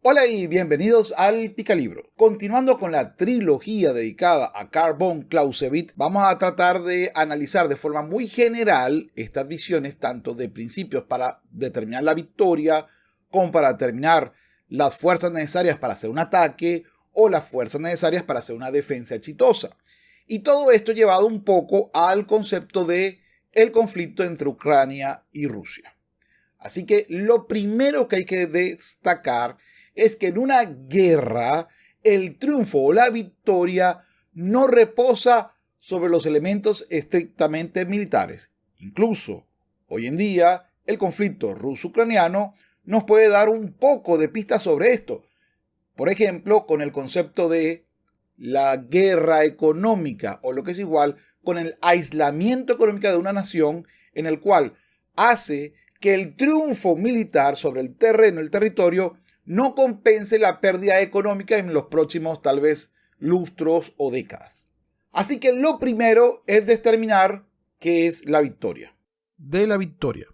Hola y bienvenidos al Picalibro. Continuando con la trilogía dedicada a Carl von Clausewitz, vamos a tratar de analizar de forma muy general estas visiones, tanto de principios para determinar la victoria, como para determinar las fuerzas necesarias para hacer un ataque o las fuerzas necesarias para hacer una defensa exitosa. Y todo esto llevado un poco al concepto de el conflicto entre Ucrania y Rusia. Así que lo primero que hay que destacar es que en una guerra el triunfo o la victoria no reposa sobre los elementos estrictamente militares. Incluso hoy en día el conflicto ruso-ucraniano nos puede dar un poco de pistas sobre esto. Por ejemplo, con el concepto de la guerra económica o lo que es igual con el aislamiento económico de una nación en el cual hace que el triunfo militar sobre el terreno, el territorio, no compense la pérdida económica en los próximos tal vez lustros o décadas. Así que lo primero es determinar qué es la victoria. De la victoria.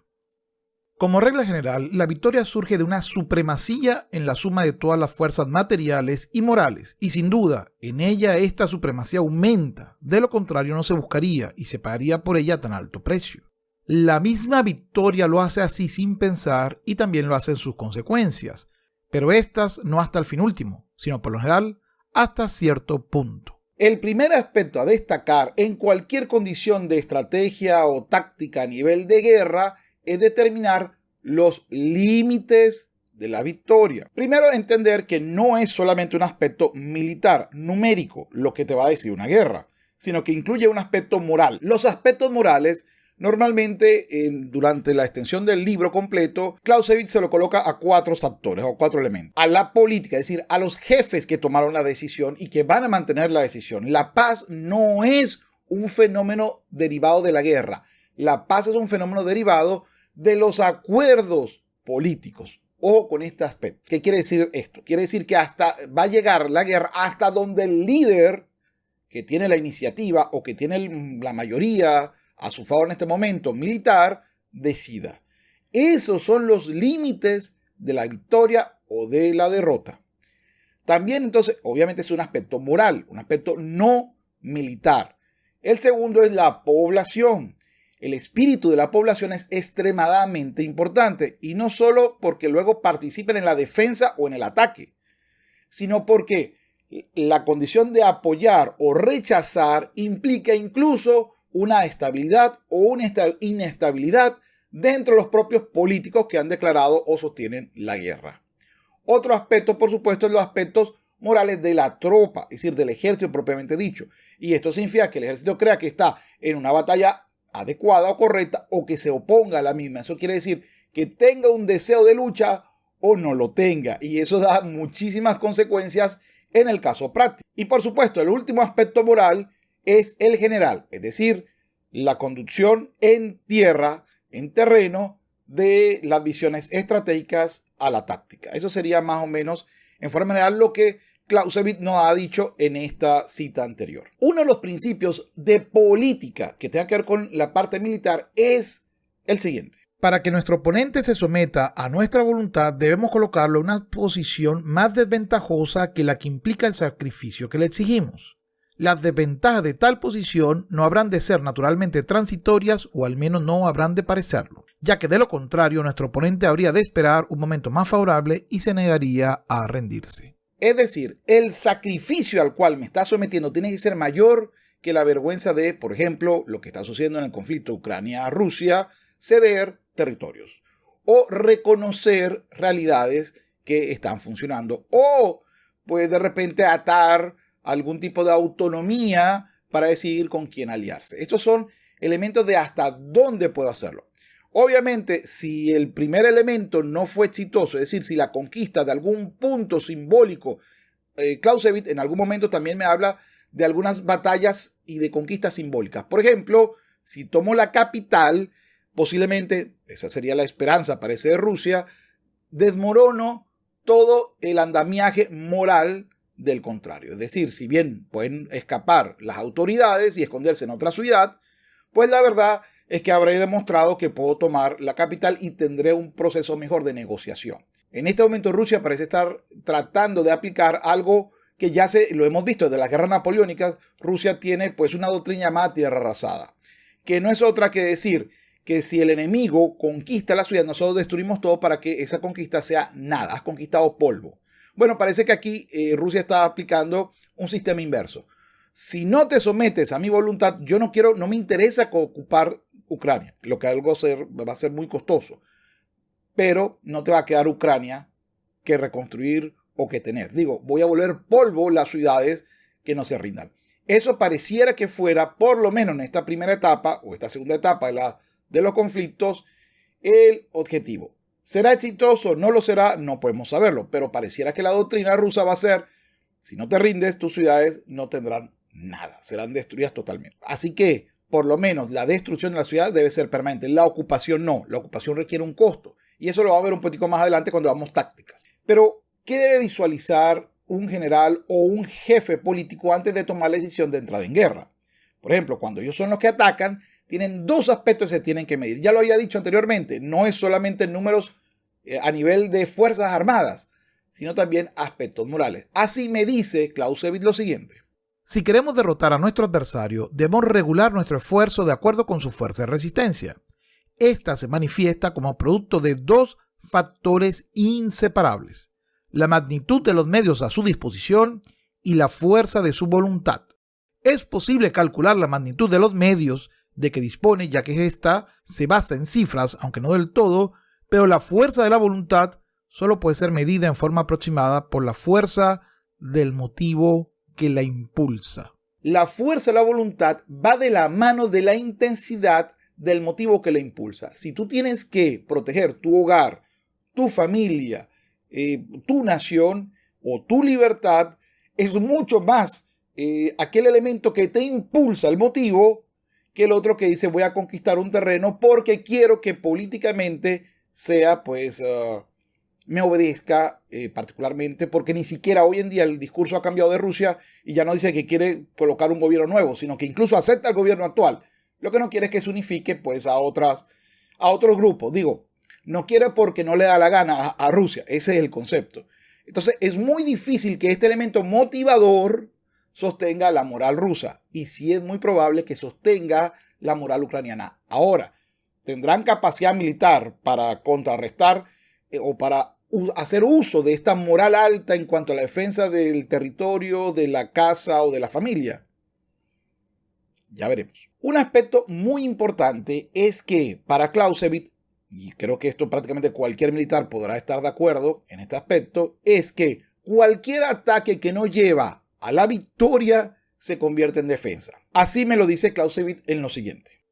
Como regla general, la victoria surge de una supremacía en la suma de todas las fuerzas materiales y morales, y sin duda, en ella esta supremacía aumenta, de lo contrario no se buscaría y se pagaría por ella tan alto precio. La misma victoria lo hace así sin pensar y también lo hace en sus consecuencias, pero estas no hasta el fin último, sino por lo general hasta cierto punto. El primer aspecto a destacar en cualquier condición de estrategia o táctica a nivel de guerra es determinar los límites de la victoria. Primero, entender que no es solamente un aspecto militar, numérico, lo que te va a decir una guerra, sino que incluye un aspecto moral. Los aspectos morales normalmente, durante la extensión del libro completo, Clausewitz se lo coloca a 4 factores o 4 elementos. A la política, es decir, a los jefes que tomaron la decisión y que van a mantener la decisión. La paz no es un fenómeno derivado de la guerra. La paz es un fenómeno derivado de los acuerdos políticos. Ojo con este aspecto. ¿Qué quiere decir esto? Quiere decir que hasta va a llegar la guerra hasta donde el líder que tiene la iniciativa o que tiene la mayoría a su favor en este momento militar, decida. Esos son los límites de la victoria o de la derrota. También entonces, obviamente es un aspecto moral, un aspecto no militar. El segundo es la población. El espíritu de la población es extremadamente importante y no solo porque luego participen en la defensa o en el ataque, sino porque la condición de apoyar o rechazar implica incluso una estabilidad o una inestabilidad dentro de los propios políticos que han declarado o sostienen la guerra. Otro aspecto, por supuesto, es los aspectos morales de la tropa, es decir, del ejército propiamente dicho. Y esto significa que el ejército crea que está en una batalla adecuada o correcta o que se oponga a la misma. Eso quiere decir que tenga un deseo de lucha o no lo tenga. Y eso da muchísimas consecuencias en el caso práctico. Y por supuesto, el último aspecto moral es el general, es decir, la conducción en tierra, en terreno, de las visiones estratégicas a la táctica. Eso sería más o menos, en forma general, lo que Clausewitz nos ha dicho en esta cita anterior. Uno de los principios de política que tenga que ver con la parte militar es el siguiente. Para que nuestro oponente se someta a nuestra voluntad, debemos colocarlo en una posición más desventajosa que la que implica el sacrificio que le exigimos. Las desventajas de tal posición no habrán de ser naturalmente transitorias o al menos no habrán de parecerlo, ya que de lo contrario nuestro oponente habría de esperar un momento más favorable y se negaría a rendirse. Es decir, el sacrificio al cual me está sometiendo tiene que ser mayor que la vergüenza de, por ejemplo, lo que está sucediendo en el conflicto Ucrania-Rusia, ceder territorios o reconocer realidades que están funcionando o pues de repente atar algún tipo de autonomía para decidir con quién aliarse. Estos son elementos de hasta dónde puedo hacerlo. Obviamente, si el primer elemento no fue exitoso, es decir, si la conquista de algún punto simbólico, Clausewitz en algún momento también me habla de algunas batallas y de conquistas simbólicas. Por ejemplo, si tomo la capital, posiblemente, esa sería la esperanza, parece, de Rusia, desmorono todo el andamiaje moral del contrario. Es decir, si bien pueden escapar las autoridades y esconderse en otra ciudad, pues la verdad es que habré demostrado que puedo tomar la capital y tendré un proceso mejor de negociación. En este momento Rusia parece estar tratando de aplicar algo que ya lo hemos visto desde las guerras napoleónicas. Rusia tiene pues una doctrina llamada tierra arrasada, que no es otra que decir que si el enemigo conquista la ciudad, nosotros destruimos todo para que esa conquista sea nada. Has conquistado polvo. Bueno, parece que aquí Rusia está aplicando un sistema inverso. Si no te sometes a mi voluntad, no me interesa ocupar Ucrania, lo que va a ser muy costoso. Pero no te va a quedar Ucrania que reconstruir o que tener. Voy a volver polvo las ciudades que no se rindan. Eso pareciera que fuera, por lo menos en esta primera etapa o esta segunda etapa de los conflictos, el objetivo. ¿Será exitoso? ¿No lo será? No podemos saberlo, pero pareciera que la doctrina rusa va a ser, si no te rindes, tus ciudades no tendrán nada, serán destruidas totalmente. Así que, por lo menos, la destrucción de la ciudad debe ser permanente. La ocupación no, la ocupación requiere un costo. Y eso lo vamos a ver un poquito más adelante cuando hagamos tácticas. Pero, ¿qué debe visualizar un general o un jefe político antes de tomar la decisión de entrar en guerra? Por ejemplo, cuando ellos son los que atacan, tienen dos aspectos que se tienen que medir. Ya lo había dicho anteriormente, no es solamente números a nivel de fuerzas armadas, sino también aspectos morales. Así me dice Clausewitz lo siguiente. Si queremos derrotar a nuestro adversario, debemos regular nuestro esfuerzo de acuerdo con su fuerza de resistencia. Esta se manifiesta como producto de dos factores inseparables: la magnitud de los medios a su disposición y la fuerza de su voluntad. Es posible calcular la magnitud de los medios de que dispone, ya que ésta se basa en cifras, aunque no del todo, pero la fuerza de la voluntad solo puede ser medida en forma aproximada por la fuerza del motivo que la impulsa. La fuerza de la voluntad va de la mano de la intensidad del motivo que la impulsa. Si tú tienes que proteger tu hogar, tu familia, tu nación o tu libertad, es mucho más aquel elemento que te impulsa el motivo que el otro que dice voy a conquistar un terreno porque quiero que políticamente sea, me obedezca particularmente, porque ni siquiera hoy en día el discurso ha cambiado de Rusia y ya no dice que quiere colocar un gobierno nuevo, sino que incluso acepta el gobierno actual. Lo que no quiere es que se unifique pues a otros grupos. No quiere porque no le da la gana a Rusia. Ese es el concepto. Entonces es muy difícil que este elemento motivador sostenga la moral rusa. Y sí es muy probable que sostenga la moral ucraniana. Ahora, ¿tendrán capacidad militar para contrarrestar o para hacer uso de esta moral alta en cuanto a la defensa del territorio, de la casa o de la familia? Ya veremos. Un aspecto muy importante es que para Clausewitz, y creo que esto prácticamente cualquier militar podrá estar de acuerdo en este aspecto, es que cualquier ataque que no lleva a la victoria se convierte en defensa. Así me lo dice Clausewitz en lo siguiente.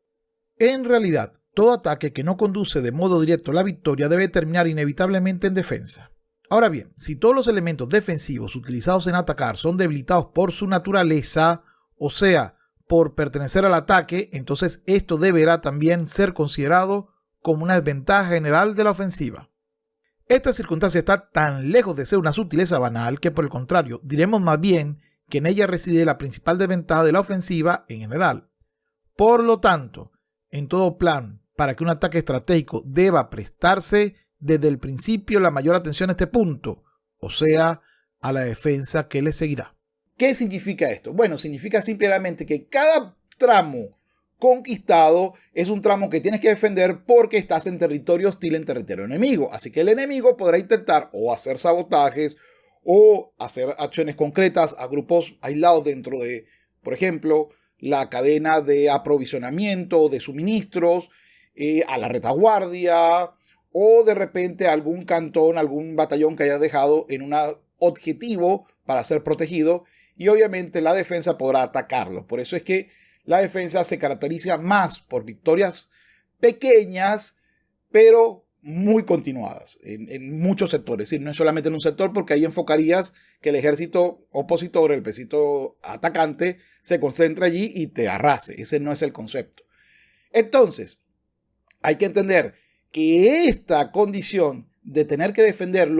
En realidad, todo ataque que no conduce de modo directo a la victoria debe terminar inevitablemente en defensa. Ahora bien, si todos los elementos defensivos utilizados en atacar son debilitados por su naturaleza, o sea, por pertenecer al ataque, entonces esto deberá también ser considerado como una desventaja general de la ofensiva. Esta circunstancia está tan lejos de ser una sutileza banal que, por el contrario, diremos más bien que en ella reside la principal desventaja de la ofensiva en general. Por lo tanto, en todo plan, para que un ataque estratégico deba prestarse desde el principio la mayor atención a este punto, o sea, a la defensa que le seguirá. ¿Qué significa esto? Bueno, significa simplemente que cada tramo conquistado es un tramo que tienes que defender porque estás en territorio hostil, en territorio enemigo. Así que el enemigo podrá intentar o hacer sabotajes o hacer acciones concretas a grupos aislados dentro de, por ejemplo, la cadena de aprovisionamiento de suministros, a la retaguardia o de repente algún cantón, algún batallón que haya dejado en un objetivo para ser protegido, y obviamente la defensa podrá atacarlo. Por eso es que la defensa se caracteriza más por victorias pequeñas, pero muy continuadas en muchos sectores. Es decir, no es solamente en un sector, porque ahí enfocarías que el ejército opositor, el ejército atacante, se concentra allí y te arrase. Ese no es el concepto. Entonces, hay que entender que esta condición de tener que defender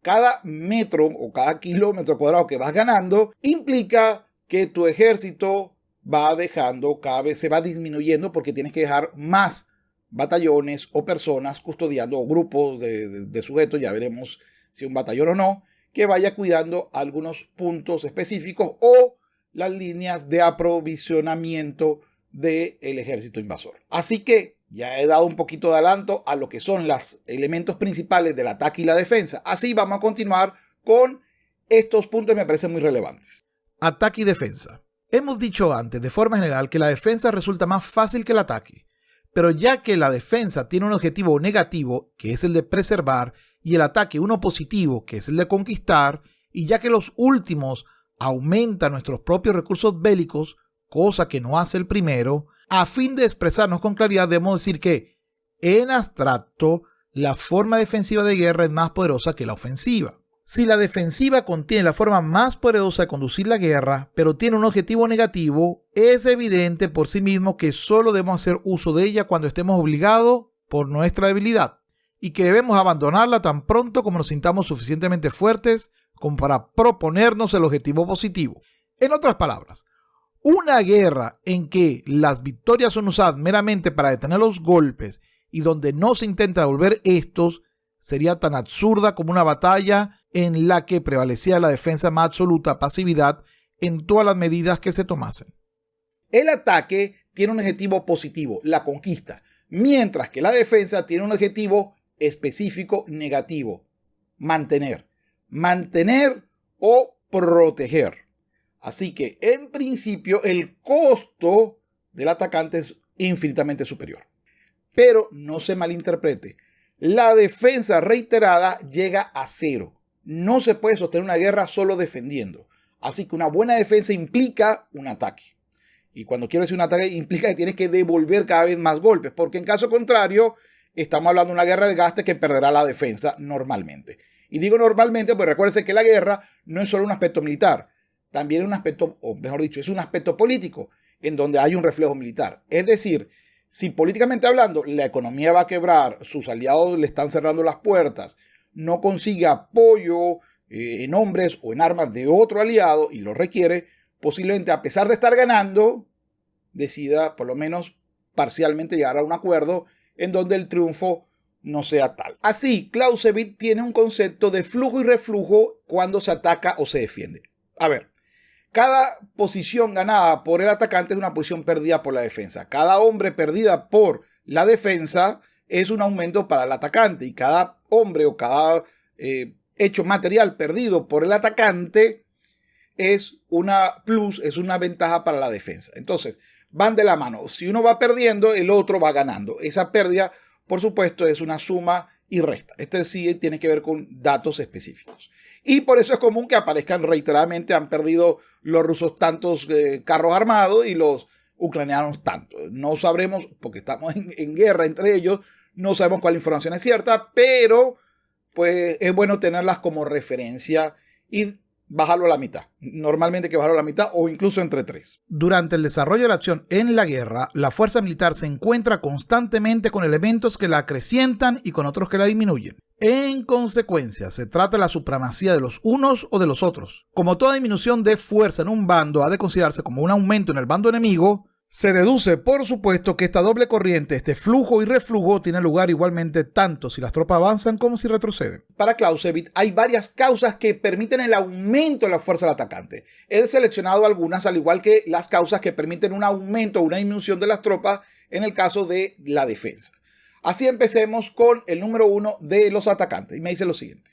cada metro o cada kilómetro cuadrado que vas ganando implica que tu ejército va dejando, cada vez se va disminuyendo porque tienes que dejar más batallones o personas custodiando o grupos de sujetos, ya veremos si un batallón o no, que vaya cuidando algunos puntos específicos o las líneas de aprovisionamiento del ejército invasor. Así que ya he dado un poquito de adelanto a lo que son los elementos principales del ataque y la defensa. Así vamos a continuar con estos puntos que me parecen muy relevantes. Ataque y defensa. Hemos dicho antes, de forma general, que la defensa resulta más fácil que el ataque. Pero ya que la defensa tiene un objetivo negativo, que es el de preservar, y el ataque uno positivo, que es el de conquistar, y ya que los últimos aumentan nuestros propios recursos bélicos, cosa que no hace el primero, a fin de expresarnos con claridad debemos decir que, en abstracto, la forma defensiva de guerra es más poderosa que la ofensiva. Si la defensiva contiene la forma más poderosa de conducir la guerra, pero tiene un objetivo negativo, es evidente por sí mismo que solo debemos hacer uso de ella cuando estemos obligados por nuestra debilidad y que debemos abandonarla tan pronto como nos sintamos suficientemente fuertes como para proponernos el objetivo positivo. En otras palabras, una guerra en que las victorias son usadas meramente para detener los golpes y donde no se intenta devolver estos sería tan absurda como una batalla en la que prevalecía la defensa más absoluta pasividad en todas las medidas que se tomasen. El ataque tiene un objetivo positivo, la conquista, mientras que la defensa tiene un objetivo específico negativo, mantener o proteger. Así que, en principio, el costo del atacante es infinitamente superior. Pero no se malinterprete. La defensa reiterada llega a cero. No se puede sostener una guerra solo defendiendo. Así que una buena defensa implica un ataque. Y cuando quiero decir un ataque, implica que tienes que devolver cada vez más golpes. Porque en caso contrario, estamos hablando de una guerra de gaste que perderá la defensa normalmente. Y digo normalmente, pues recuérdense que la guerra no es solo un aspecto militar. También es un aspecto, o mejor dicho, es un aspecto político en donde hay un reflejo militar. Es decir, si políticamente hablando la economía va a quebrar, sus aliados le están cerrando las puertas, no consigue apoyo en hombres o en armas de otro aliado y lo requiere, posiblemente a pesar de estar ganando, decida por lo menos parcialmente llegar a un acuerdo en donde el triunfo no sea tal. Así, Clausewitz tiene un concepto de flujo y reflujo cuando se ataca o se defiende. A ver, cada posición ganada por el atacante es una posición perdida por la defensa. Cada hombre perdida por la defensa es un aumento para el atacante. Y cada hombre o cada hecho material perdido por el atacante es una ventaja para la defensa. Entonces, van de la mano. Si uno va perdiendo, el otro va ganando. Esa pérdida, por supuesto, es una suma y resta. Este sí tiene que ver con datos específicos. Y por eso es común que aparezcan reiteradamente, han perdido los rusos tantos carros armados y los ucranianos tantos. No sabremos, porque estamos en guerra entre ellos, no sabemos cuál información es cierta, pero pues es bueno tenerlas como referencia y bajarlo a la mitad. Normalmente hay que bajarlo a la mitad o incluso entre 3. Durante el desarrollo de la acción en la guerra, la fuerza militar se encuentra constantemente con elementos que la acrecientan y con otros que la disminuyen. En consecuencia, se trata de la supremacía de los unos o de los otros. Como toda disminución de fuerza en un bando ha de considerarse como un aumento en el bando enemigo, se deduce, por supuesto, que esta doble corriente, este flujo y reflujo, tiene lugar igualmente tanto si las tropas avanzan como si retroceden. Para Clausewitz hay varias causas que permiten el aumento de la fuerza del atacante. He seleccionado algunas, al igual que las causas que permiten un aumento o una disminución de las tropas en el caso de la defensa. Así empecemos con el número 1 de los atacantes. Y me dice lo siguiente.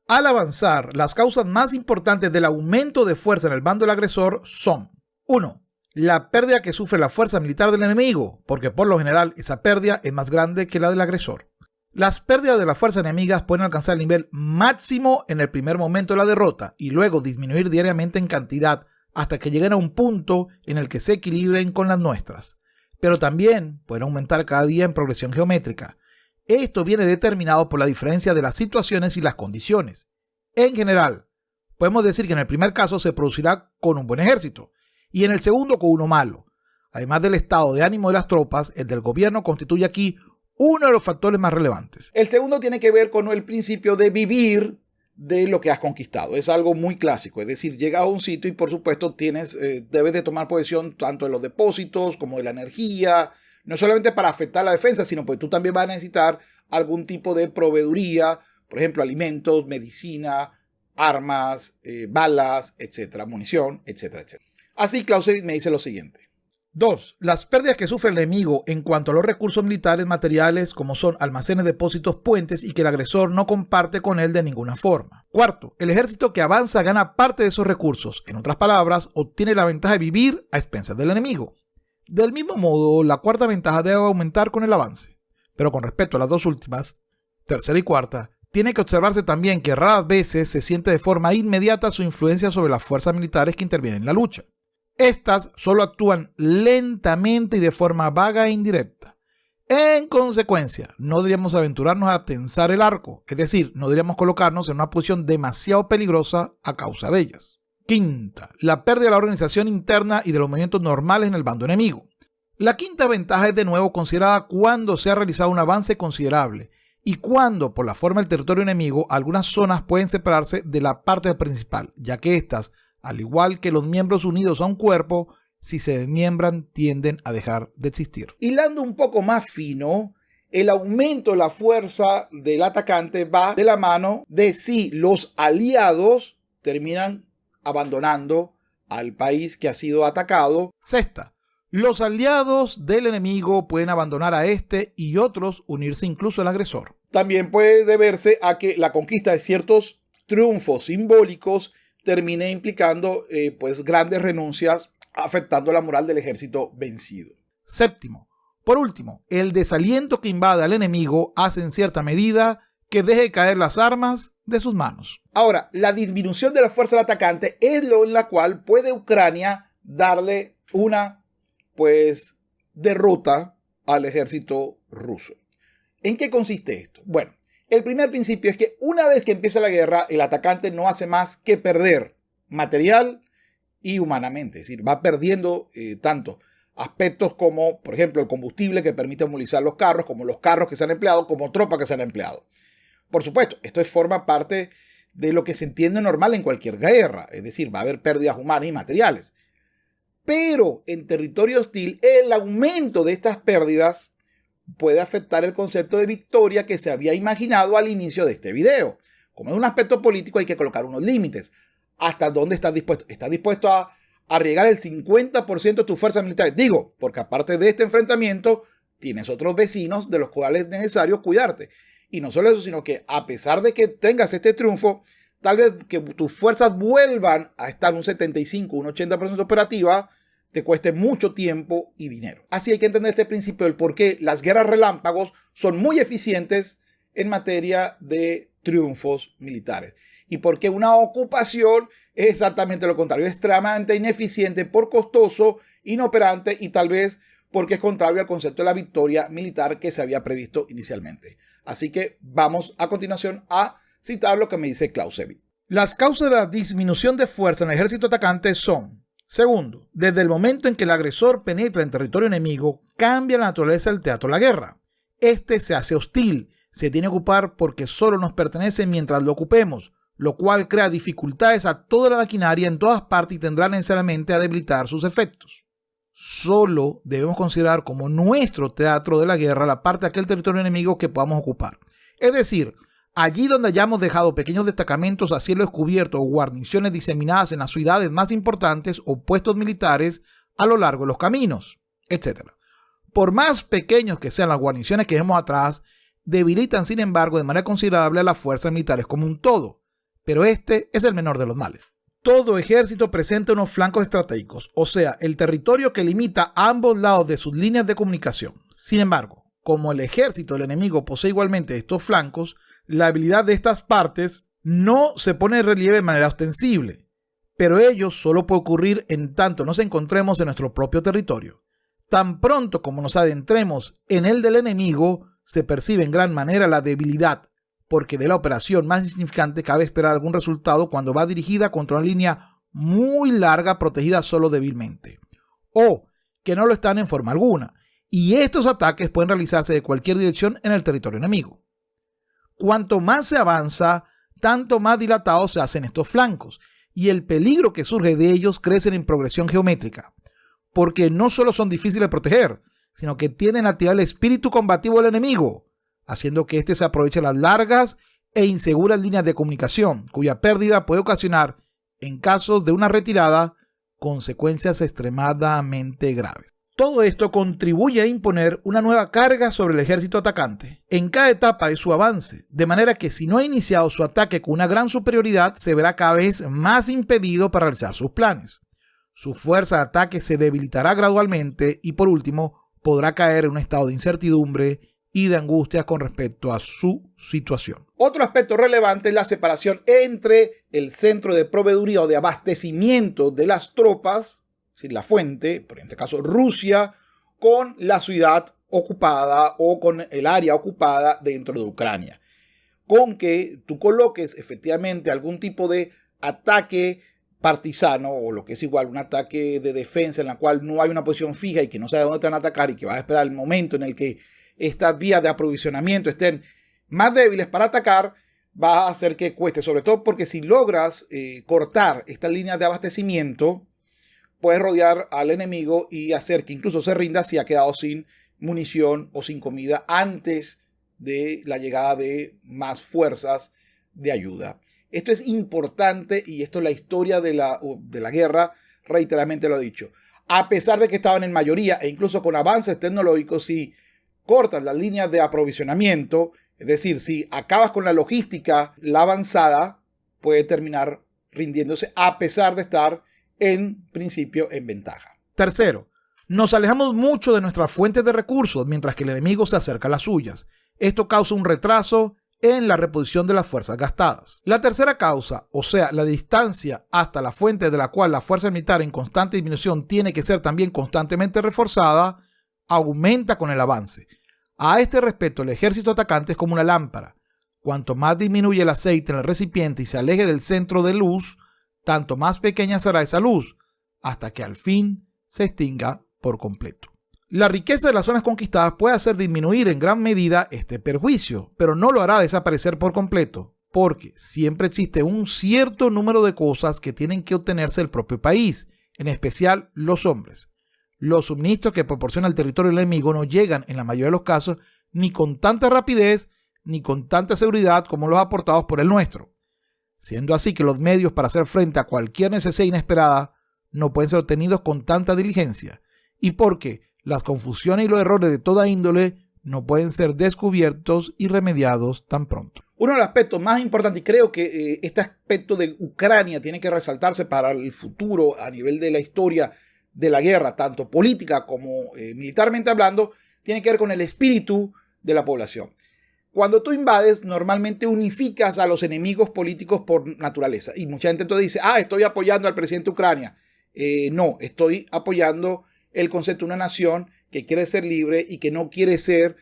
Al avanzar, las causas más importantes del aumento de fuerza en el bando del agresor son: 1. La pérdida que sufre la fuerza militar del enemigo, porque por lo general esa pérdida es más grande que la del agresor. Las pérdidas de las fuerzas enemigas pueden alcanzar el nivel máximo en el primer momento de la derrota y luego disminuir diariamente en cantidad hasta que lleguen a un punto en el que se equilibren con las nuestras. Pero también pueden aumentar cada día en progresión geométrica. Esto viene determinado por la diferencia de las situaciones y las condiciones. En general, podemos decir que en el primer caso se producirá con un buen ejército y en el segundo con uno malo. Además del estado de ánimo de las tropas, el del gobierno constituye aquí uno de los factores más relevantes. El segundo tiene que ver con el principio de vivir de lo que has conquistado. Es algo muy clásico, es decir, llega a un sitio y por supuesto debes de tomar posesión tanto de los depósitos como de la energía, no solamente para afectar la defensa, sino porque tú también vas a necesitar algún tipo de proveeduría, por ejemplo, alimentos, medicina, armas, balas, etcétera, munición, etcétera, etcétera. Así Clausewitz me dice lo siguiente. 2. Las pérdidas que sufre el enemigo en cuanto a los recursos militares materiales como son almacenes, depósitos, puentes y que el agresor no comparte con él de ninguna forma. 4. El ejército que avanza gana parte de esos recursos. En otras palabras, obtiene la ventaja de vivir a expensas del enemigo. Del mismo modo, la cuarta ventaja debe aumentar con el avance. Pero con respecto a las dos últimas, tercera y cuarta, tiene que observarse también que raras veces se siente de forma inmediata su influencia sobre las fuerzas militares que intervienen en la lucha. Estas solo actúan lentamente y de forma vaga e indirecta. En consecuencia, no deberíamos aventurarnos a tensar el arco, es decir, no deberíamos colocarnos en una posición demasiado peligrosa a causa de ellas. Quinta, la pérdida de la organización interna y de los movimientos normales en el bando enemigo. La quinta ventaja es de nuevo considerada cuando se ha realizado un avance considerable y cuando, por la forma del territorio enemigo, algunas zonas pueden separarse de la parte principal, ya que estas, al igual que los miembros unidos a un cuerpo, si se desmiembran tienden a dejar de existir. Hilando un poco más fino, el aumento de la fuerza del atacante va de la mano de si los aliados terminan abandonando al país que ha sido atacado. Sexta, los aliados del enemigo pueden abandonar a este y otros unirse incluso al agresor. También puede deberse a que la conquista de ciertos triunfos simbólicos termine implicando pues grandes renuncias, afectando la moral del ejército vencido. Séptimo, por último, el desaliento que invade al enemigo hace en cierta medida que deje caer las armas de sus manos. Ahora, la disminución de la fuerza del atacante es lo en la cual puede Ucrania darle una pues derrota al ejército ruso. ¿En qué consiste esto? Bueno, el primer principio es que una vez que empieza la guerra, el atacante no hace más que perder material y humanamente. Es decir, va perdiendo tanto aspectos como, por ejemplo, el combustible que permite movilizar los carros, como los carros que se han empleado, como tropas que se han empleado. Por supuesto, esto forma parte de lo que se entiende normal en cualquier guerra. Es decir, va a haber pérdidas humanas y materiales. Pero en territorio hostil, el aumento de estas pérdidas puede afectar el concepto de victoria que se había imaginado al inicio de este video. Como es un aspecto político, hay que colocar unos límites. ¿Hasta dónde estás dispuesto? ¿Estás dispuesto a arriesgar el 50% de tus fuerzas militares? Digo, porque aparte de este enfrentamiento, tienes otros vecinos de los cuales es necesario cuidarte. Y no solo eso, sino que a pesar de que tengas este triunfo, tal vez que tus fuerzas vuelvan a estar un 75, un 80% operativa, te cueste mucho tiempo y dinero. Así hay que entender este principio del por qué las guerras relámpagos son muy eficientes en materia de triunfos militares. Y por qué una ocupación es exactamente lo contrario, es extremadamente ineficiente por costoso, inoperante y tal vez porque es contrario al concepto de la victoria militar que se había previsto inicialmente. Así que vamos a continuación a citar lo que me dice Clausewitz. Las causas de la disminución de fuerza en el ejército atacante son: segundo, desde el momento en que el agresor penetra en territorio enemigo, cambia la naturaleza del teatro de la guerra. Este se hace hostil, se tiene que ocupar porque solo nos pertenece mientras lo ocupemos, lo cual crea dificultades a toda la maquinaria en todas partes y tendrá necesariamente a debilitar sus efectos. Solo debemos considerar como nuestro teatro de la guerra la parte de aquel territorio enemigo que podamos ocupar. Es decir, allí donde hayamos dejado pequeños destacamentos a cielo descubierto o guarniciones diseminadas en las ciudades más importantes o puestos militares a lo largo de los caminos, etc. Por más pequeños que sean las guarniciones que dejemos atrás, debilitan sin embargo de manera considerable a las fuerzas militares como un todo, pero este es el menor de los males. Todo ejército presenta unos flancos estratégicos, o sea, el territorio que limita a ambos lados de sus líneas de comunicación. Sin embargo, como el ejército del enemigo posee igualmente estos flancos, la habilidad de estas partes no se pone en relieve de manera ostensible, pero ello solo puede ocurrir en tanto nos encontremos en nuestro propio territorio. Tan pronto como nos adentremos en el del enemigo, se percibe en gran manera la debilidad, porque de la operación más insignificante cabe esperar algún resultado cuando va dirigida contra una línea muy larga protegida solo débilmente, o que no lo están en forma alguna, y estos ataques pueden realizarse de cualquier dirección en el territorio enemigo. Cuanto más se avanza, tanto más dilatados se hacen estos flancos, y el peligro que surge de ellos crece en progresión geométrica, porque no solo son difíciles de proteger, sino que tienden a activar el espíritu combativo del enemigo, haciendo que éste se aproveche las largas e inseguras líneas de comunicación, cuya pérdida puede ocasionar, en casos de una retirada, consecuencias extremadamente graves. Todo esto contribuye a imponer una nueva carga sobre el ejército atacante en cada etapa de su avance, de manera que si no ha iniciado su ataque con una gran superioridad, se verá cada vez más impedido para realizar sus planes. Su fuerza de ataque se debilitará gradualmente y, por último, podrá caer en un estado de incertidumbre y de angustia con respecto a su situación. Otro aspecto relevante es la separación entre el centro de proveeduría o de abastecimiento de las tropas, es decir, la fuente, por en este caso Rusia, con la ciudad ocupada o con el área ocupada dentro de Ucrania. Con que tú coloques efectivamente algún tipo de ataque partisano o lo que es igual un ataque de defensa en la cual no hay una posición fija y que no sabe dónde te van a atacar y que vas a esperar el momento en el que estas vías de aprovisionamiento estén más débiles para atacar, va a hacer que cueste, sobre todo porque si logras cortar estas líneas de abastecimiento, puedes rodear al enemigo y hacer que incluso se rinda si ha quedado sin munición o sin comida antes de la llegada de más fuerzas de ayuda. Esto es importante y esto es la historia de la guerra, reiteradamente lo he dicho. A pesar de que estaban en mayoría e incluso con avances tecnológicos, si cortas las líneas de aprovisionamiento, es decir, si acabas con la logística, la avanzada puede terminar rindiéndose a pesar de estar en principio en ventaja. Tercero, nos alejamos mucho de nuestras fuentes de recursos mientras que el enemigo se acerca a las suyas. Esto causa un retraso en la reposición de las fuerzas gastadas. La tercera causa, o sea, la distancia hasta la fuente de la cual la fuerza militar en constante disminución tiene que ser también constantemente reforzada, aumenta con el avance. A este respecto, el ejército atacante es como una lámpara. Cuanto más disminuye el aceite en el recipiente y se aleje del centro de luz, tanto más pequeña será esa luz, hasta que al fin se extinga por completo. La riqueza de las zonas conquistadas puede hacer disminuir en gran medida este perjuicio, pero no lo hará desaparecer por completo, porque siempre existe un cierto número de cosas que tienen que obtenerse del propio país, en especial los hombres. Los suministros que proporciona el territorio del enemigo no llegan en la mayoría de los casos ni con tanta rapidez ni con tanta seguridad como los aportados por el nuestro, siendo así que los medios para hacer frente a cualquier necesidad inesperada no pueden ser obtenidos con tanta diligencia, y porque las confusiones y los errores de toda índole no pueden ser descubiertos y remediados tan pronto. Uno de los aspectos más importantes, y creo que este aspecto de Ucrania tiene que resaltarse para el futuro a nivel de la historia de la guerra, tanto política como militarmente hablando, tiene que ver con el espíritu de la población. Cuando tú invades, normalmente unificas a los enemigos políticos por naturaleza. Y mucha gente entonces dice, estoy apoyando al presidente de Ucrania. No, estoy apoyando el concepto de una nación que quiere ser libre y que no quiere ser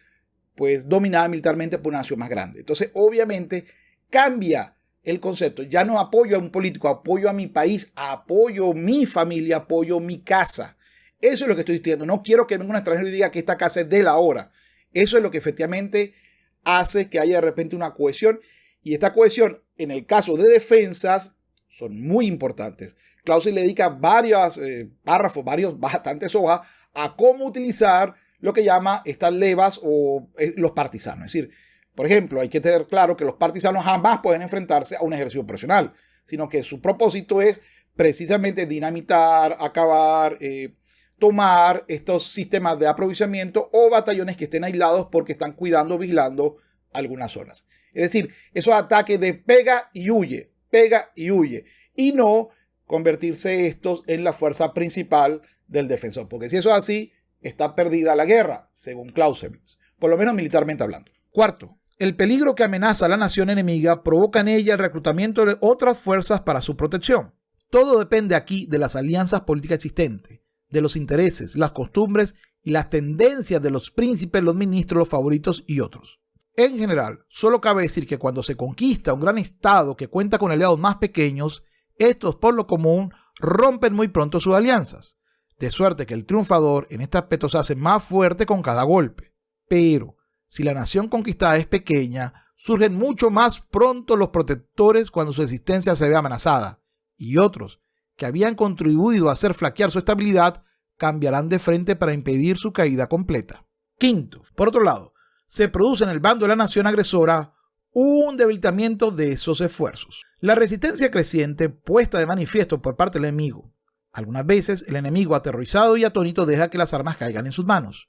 pues dominada militarmente por una nación más grande. Entonces, obviamente, cambia el concepto. Ya no apoyo a un político, apoyo a mi país, apoyo mi familia, apoyo mi casa. Eso es lo que estoy diciendo. No quiero que venga un extranjero y diga que esta casa es de él ahora. Eso es lo que efectivamente hace que haya de repente una cohesión. Y esta cohesión, en el caso de defensas, son muy importantes. Clausewitz le dedica varios párrafos, bastantes hojas, a cómo utilizar lo que llama estas levas o los partisanos. Es decir, por ejemplo, hay que tener claro que los partisanos jamás pueden enfrentarse a un ejército profesional, sino que su propósito es precisamente dinamitar, acabar, tomar estos sistemas de aprovisionamiento o batallones que estén aislados porque están cuidando, vigilando algunas zonas. Es decir, esos ataques de pega y huye, y no convertirse estos en la fuerza principal del defensor, porque si eso es así, está perdida la guerra, según Clausewitz, por lo menos militarmente hablando. Cuarto, el peligro que amenaza a la nación enemiga provoca en ella el reclutamiento de otras fuerzas para su protección. Todo depende aquí de las alianzas políticas existentes, de los intereses, las costumbres y las tendencias de los príncipes, los ministros, los favoritos y otros. En general, solo cabe decir que cuando se conquista un gran estado que cuenta con aliados más pequeños, estos por lo común rompen muy pronto sus alianzas, de suerte que el triunfador en este aspecto se hace más fuerte con cada golpe. Pero si la nación conquistada es pequeña, surgen mucho más pronto los protectores cuando su existencia se ve amenazada, y otros, que habían contribuido a hacer flaquear su estabilidad, cambiarán de frente para impedir su caída completa. Quinto, por otro lado, se produce en el bando de la nación agresora un debilitamiento de esos esfuerzos. La resistencia creciente puesta de manifiesto por parte del enemigo. Algunas veces el enemigo aterrorizado y atónito deja que las armas caigan en sus manos.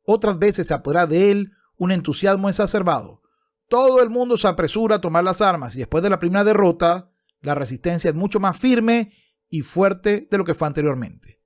Otras veces se apodera de él un entusiasmo exacerbado. Todo el mundo se apresura a tomar las armas y después de la primera derrota, la resistencia es mucho más firme y fuerte de lo que fue anteriormente.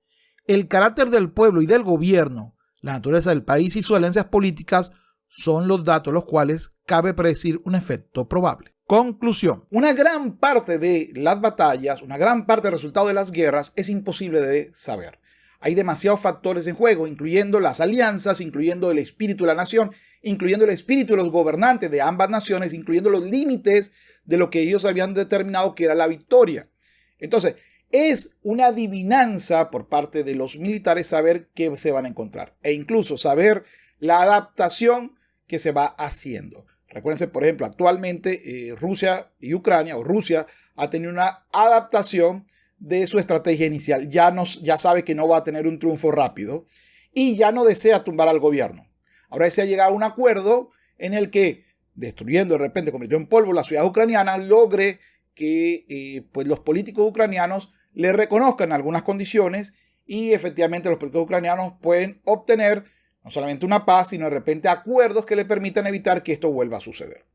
El carácter del pueblo y del gobierno, la naturaleza del país y sus alianzas políticas son los datos los cuales cabe predecir un efecto probable. Conclusión. Una gran parte de las batallas, una gran parte del resultado de las guerras es imposible de saber. Hay demasiados factores en juego, incluyendo las alianzas, incluyendo el espíritu de la nación, incluyendo el espíritu de los gobernantes de ambas naciones, incluyendo los límites de lo que ellos habían determinado que era la victoria. Entonces, es una adivinanza por parte de los militares saber qué se van a encontrar e incluso saber la adaptación que se va haciendo. Recuérdense, por ejemplo, actualmente Rusia y Ucrania, o Rusia, ha tenido una adaptación de su estrategia inicial. Ya sabe que no va a tener un triunfo rápido y ya no desea tumbar al gobierno. Ahora se ha llegado a un acuerdo en el que, destruyendo de repente, convirtió en polvo la ciudad ucraniana, logre que pues los políticos ucranianos le reconozcan algunas condiciones y efectivamente los políticos ucranianos pueden obtener no solamente una paz, sino de repente acuerdos que le permitan evitar que esto vuelva a suceder.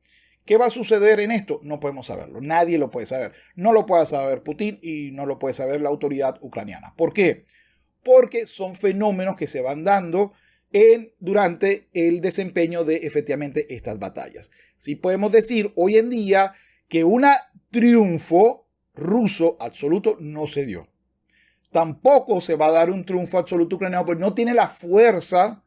¿Qué va a suceder en esto? No podemos saberlo. Nadie lo puede saber. No lo puede saber Putin y no lo puede saber la autoridad ucraniana. ¿Por qué? Porque son fenómenos que se van dando durante el desempeño de efectivamente estas batallas. Sí podemos decir hoy en día que un triunfo ruso absoluto no se dio. Tampoco se va a dar un triunfo absoluto ucraniano, porque no tiene la fuerza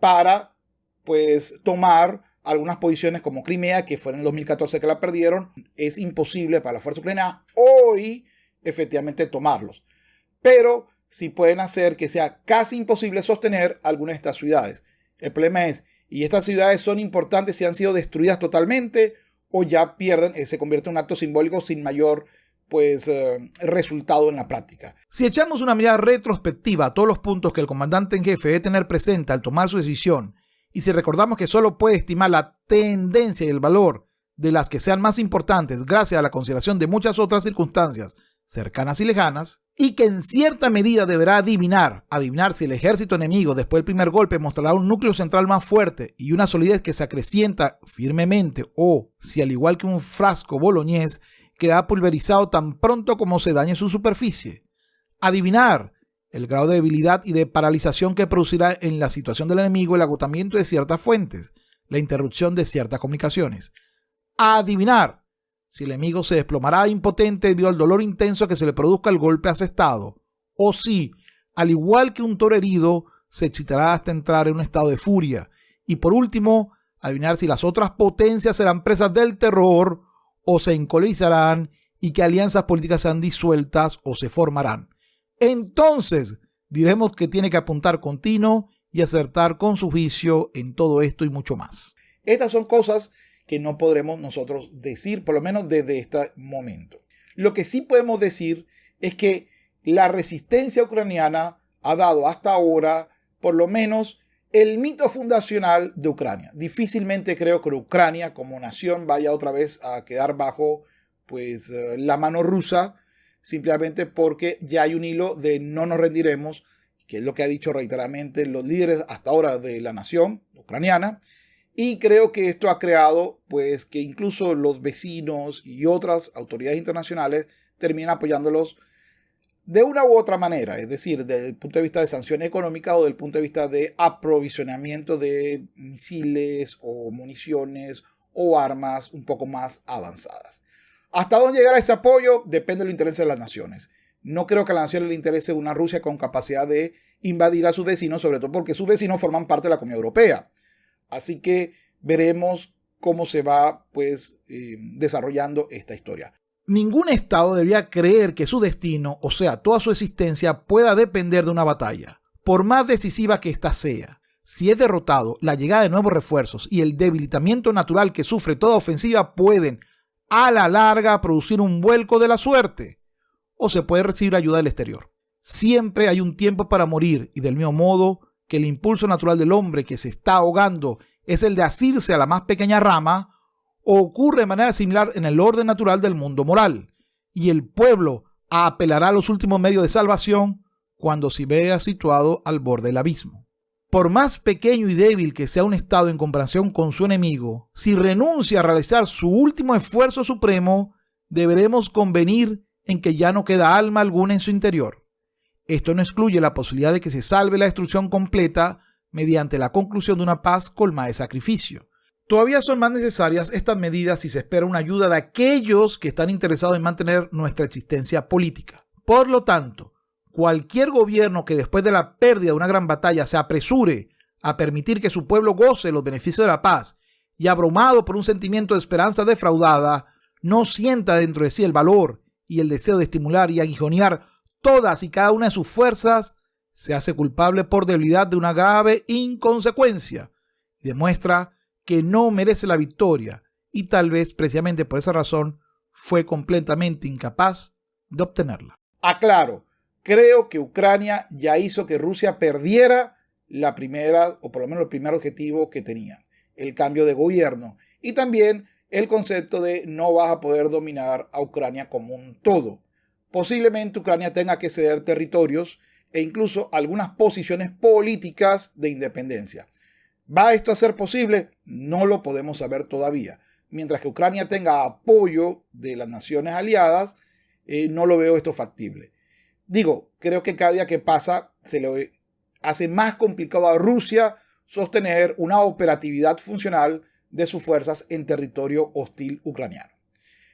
para pues tomar algunas posiciones como Crimea, que fue en el 2014 que la perdieron. Es imposible para la fuerza ucraniana hoy efectivamente tomarlos. Pero sí pueden hacer que sea casi imposible sostener algunas de estas ciudades. El problema es, ¿y estas ciudades son importantes si han sido destruidas totalmente o ya pierden, se convierte en un acto simbólico sin mayor resultado en la práctica? Si echamos una mirada retrospectiva a todos los puntos que el comandante en jefe debe tener presente al tomar su decisión, y si recordamos que solo puede estimar la tendencia y el valor de las que sean más importantes gracias a la consideración de muchas otras circunstancias cercanas y lejanas, y que en cierta medida deberá adivinar si el ejército enemigo después del primer golpe mostrará un núcleo central más fuerte y una solidez que se acrecienta firmemente, o si al igual que un frasco boloñés quedará pulverizado tan pronto como se dañe su superficie. Adivinar el grado de debilidad y de paralización que producirá en la situación del enemigo el agotamiento de ciertas fuentes, la interrupción de ciertas comunicaciones. Adivinar si el enemigo se desplomará impotente debido al dolor intenso que se le produzca el golpe asestado, o si, al igual que un toro herido, se excitará hasta entrar en un estado de furia. Y por último, adivinar si las otras potencias serán presas del terror o se encolerizarán y que alianzas políticas sean disueltas o se formarán. Entonces diremos que tiene que apuntar continuo y acertar con su juicio en todo esto y mucho más. Estas son cosas que no podremos nosotros decir, por lo menos desde este momento. Lo que sí podemos decir es que la resistencia ucraniana ha dado hasta ahora, por lo menos, el mito fundacional de Ucrania. Difícilmente creo que Ucrania como nación vaya otra vez a quedar bajo la mano rusa, simplemente porque ya hay un hilo de no nos rendiremos, que es lo que ha dicho reiteradamente los líderes hasta ahora de la nación ucraniana. Y creo que esto ha creado que incluso los vecinos y otras autoridades internacionales terminan apoyándolos de una u otra manera, es decir, desde el punto de vista de sanciones económicas o desde el punto de vista de aprovisionamiento de misiles o municiones o armas un poco más avanzadas. ¿Hasta dónde llegará ese apoyo? Depende de los intereses de las naciones. No creo que a las naciones le interese una Rusia con capacidad de invadir a sus vecinos, sobre todo porque sus vecinos forman parte de la Comunidad Europea. Así que veremos cómo se va desarrollando esta historia. Ningún Estado debería creer que su destino, o sea, toda su existencia, pueda depender de una batalla, por más decisiva que ésta sea. Si es derrotado, la llegada de nuevos refuerzos y el debilitamiento natural que sufre toda ofensiva pueden, a la larga, producir un vuelco de la suerte. O se puede recibir ayuda del exterior. Siempre hay un tiempo para morir, y del mismo modo que el impulso natural del hombre que se está ahogando es el de asirse a la más pequeña rama, ocurre de manera similar en el orden natural del mundo moral, y el pueblo apelará a los últimos medios de salvación cuando se vea situado al borde del abismo. Por más pequeño y débil que sea un estado en comparación con su enemigo, si renuncia a realizar su último esfuerzo supremo, deberemos convenir en que ya no queda alma alguna en su interior. Esto no excluye la posibilidad de que se salve la destrucción completa mediante la conclusión de una paz colmada de sacrificio. Todavía son más necesarias estas medidas si se espera una ayuda de aquellos que están interesados en mantener nuestra existencia política. Por lo tanto, cualquier gobierno que después de la pérdida de una gran batalla se apresure a permitir que su pueblo goce los beneficios de la paz y abrumado por un sentimiento de esperanza defraudada, no sienta dentro de sí el valor y el deseo de estimular y aguijonear todas y cada una de sus fuerzas, se hace culpable por debilidad de una grave inconsecuencia y demuestra que no merece la victoria y tal vez precisamente por esa razón fue completamente incapaz de obtenerla. Aclaro, creo que Ucrania ya hizo que Rusia perdiera la primera, o por lo menos el primer objetivo que tenía, el cambio de gobierno, y también el concepto de no vas a poder dominar a Ucrania como un todo. Posiblemente Ucrania tenga que ceder territorios e incluso algunas posiciones políticas de independencia. ¿Va esto a ser posible? No lo podemos saber todavía. Mientras que Ucrania tenga apoyo de las naciones aliadas, no lo veo esto factible. Digo, creo que cada día que pasa se le hace más complicado a Rusia sostener una operatividad funcional de sus fuerzas en territorio hostil ucraniano.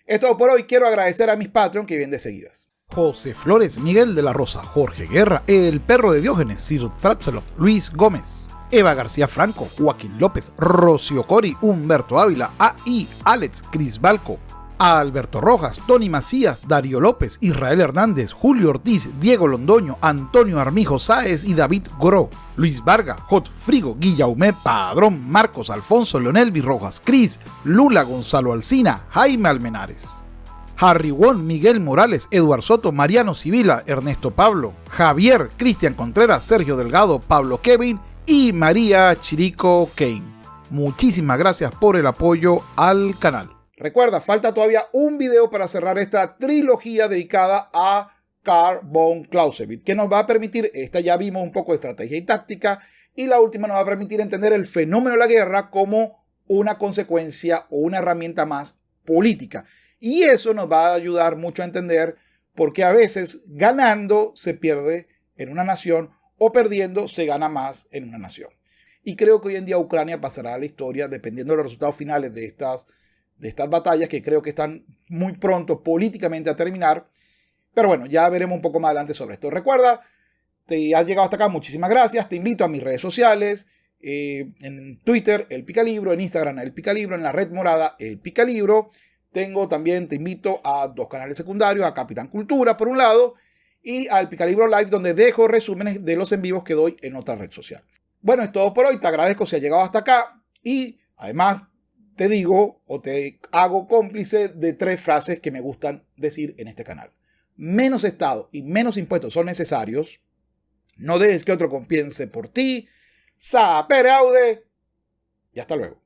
Es todo por hoy. Quiero agradecer a mis Patreon que vienen de seguidas. José Flores, Miguel de la Rosa, Jorge Guerra, El Perro de Diógenes, Sir Trapselov, Luis Gómez, Eva García Franco, Joaquín López, Rocío Cori, Humberto Ávila, A.I., Alex, Cris Balco, Alberto Rojas, Tony Macías, Darío López, Israel Hernández, Julio Ortiz, Diego Londoño, Antonio Armijo Sáez y David Goró, Luis Varga, Hot Frigo, Guillaume Padrón, Marcos Alfonso, Leonel Virrojas, Cris, Lula Gonzalo Alsina, Jaime Almenares, Harry Won, Miguel Morales, Eduard Soto, Mariano Sibila, Ernesto Pablo, Javier, Cristian Contreras, Sergio Delgado, Pablo Kevin y María Chirico Kane. Muchísimas gracias por el apoyo al canal. Recuerda, falta todavía un video para cerrar esta trilogía dedicada a Carl von Clausewitz, que nos va a permitir, esta ya vimos un poco de estrategia y táctica, y la última nos va a permitir entender el fenómeno de la guerra como una consecuencia o una herramienta más política. Y eso nos va a ayudar mucho a entender por qué a veces ganando se pierde en una nación o perdiendo se gana más en una nación. Y creo que hoy en día Ucrania pasará a la historia dependiendo de los resultados finales de estas batallas, que creo que están muy pronto políticamente a terminar. Pero bueno, ya veremos un poco más adelante sobre esto. Recuerda, te has llegado hasta acá, muchísimas gracias. Te invito a mis redes sociales, en Twitter, El Picalibro, en Instagram, El Picalibro, en la red morada, El Picalibro. Te invito a 2 canales secundarios, a Capitán Cultura, por un lado, y al Picalibro Live, donde dejo resúmenes de los en vivos que doy en otra red social. Bueno, es todo por hoy. Te agradezco si has llegado hasta acá. Y además te digo o te hago cómplice de 3 frases que me gustan decir en este canal. Menos Estado y menos impuestos son necesarios. No dejes que otro compiense por ti. Sapere aude. Y hasta luego.